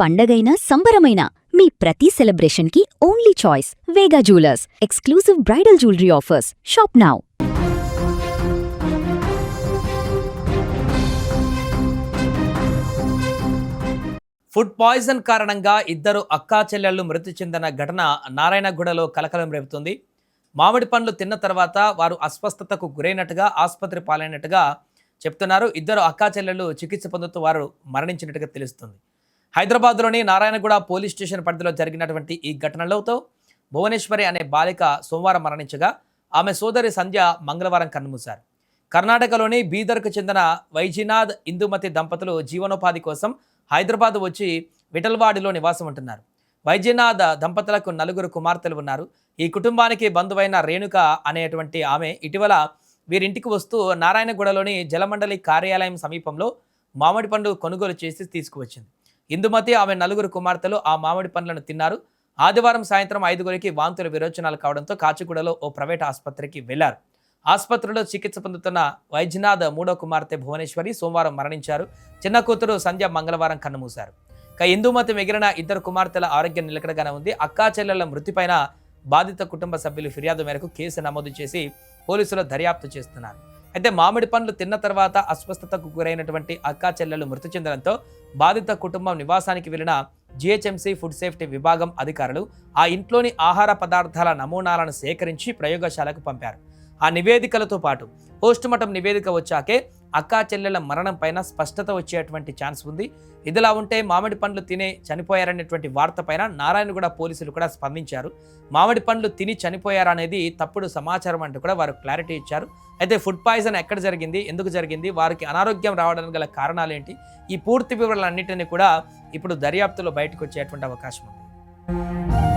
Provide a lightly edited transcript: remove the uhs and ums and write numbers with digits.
పండగైనా సంబరమైనా మీ ప్రతి సెలబ్రేషన్కి only choice Vega jewellers. Exclusive bridal jewellery offers. Shop now. Food poison కారణంగా ఇద్దరు అక్కా చెల్లెళ్లు మృతి చెందిన ఘటన నారాయణగూడలో కలకలం రేపుతుంది. మామిడి పండ్లు తిన్న తర్వాత వారు అస్వస్థతకు గురైనట్టుగా ఆసుపత్రి పాలైనట్టుగా చెప్తున్నారు. ఇద్దరు అక్కా చెల్లెళ్లు చికిత్స పొందుతూ వారు మరణించినట్టుగా తెలుస్తుంది. హైదరాబాద్లోని నారాయణగూడ పోలీస్ స్టేషన్ పరిధిలో జరిగినటువంటి ఈ ఘటనలతో భువనేశ్వరి అనే బాలిక సోమవారం మరణించగా ఆమె సోదరి సంధ్య మంగళవారం కన్నుమూశారు. కర్ణాటకలోని బీదర్కు చెందిన వైజీనాథ్ ఇందుమతి దంపతులు జీవనోపాధి కోసం హైదరాబాద్ వచ్చి విఠల్వాడిలో నివాసం ఉంటున్నారు. వైజీనాథ్ దంపతులకు 4 కుమార్తెలు ఉన్నారు. ఈ కుటుంబానికి బంధువైన రేణుక అనేటువంటి ఆమె ఇటీవల వీరింటికి వస్తూ నారాయణగూడలోని జలమండలి కార్యాలయం సమీపంలో మామిడి పండు కొనుగోలు చేసి తీసుకువచ్చింది. ఇందుమతి ఆమె 4 కుమార్తెలు ఆ మామిడి పండ్లను తిన్నారు. ఆదివారం సాయంత్రం 5గురికి వాంతులు విరోచనాలు కావడంతో కాచిగూడలో ఓ ప్రైవేట్ ఆసుపత్రికి వెళ్లారు. ఆసుపత్రిలో చికిత్స పొందుతున్న వైద్యనాథ్ 3వ కుమార్తె భువనేశ్వరి సోమవారం మరణించారు. చిన్న కూతురు సంధ్య మంగళవారం కన్నుమూశారు. ఇందుమతి మిగిలిన 2 కుమార్తెల ఆరోగ్యం నిలకడగానే ఉంది. అక్కా చెల్లెళ్ల మృతిపైన బాధిత కుటుంబ సభ్యులు ఫిర్యాదు మేరకు కేసు నమోదు చేసి పోలీసులు దర్యాప్తు చేస్తున్నారు. అయితే మామిడి పండ్లు తిన్న తర్వాత అస్వస్థతకు గురైనటువంటి అక్కా చెల్లెలు మృతి చెందడంతో బాధిత కుటుంబం నివాసానికి వెళ్లిన జిహెచ్ఎంసీ ఫుడ్ సేఫ్టీ విభాగం అధికారులు ఆ ఇంట్లోని ఆహార పదార్థాల నమూనాలను సేకరించి ప్రయోగశాలకు పంపారు. ఆ నివేదికలతో పాటు పోస్టుమార్టం నివేదిక వచ్చాకే అక్కా చెల్లెల మరణం పైన స్పష్టత వచ్చేటువంటి ఛాన్స్ ఉంది. ఇదిలా ఉంటే మామిడి పండ్లు తినే చనిపోయారనేటువంటి వార్త పైన నారాయణగూడ పోలీసులు కూడా స్పందించారు. మామిడి పండ్లు తిని చనిపోయారనేది తప్పుడు సమాచారం అంటూ కూడా వారు క్లారిటీ ఇచ్చారు. అయితే ఫుడ్ పాయిజన్ ఎక్కడ జరిగింది, ఎందుకు జరిగింది, వారికి అనారోగ్యం రావడానికి గల కారణాలు ఏంటి, ఈ పూర్తి వివరాలన్నింటినీ కూడా ఇప్పుడు దర్యాప్తులో బయటకు వచ్చేటువంటి అవకాశం ఉంది.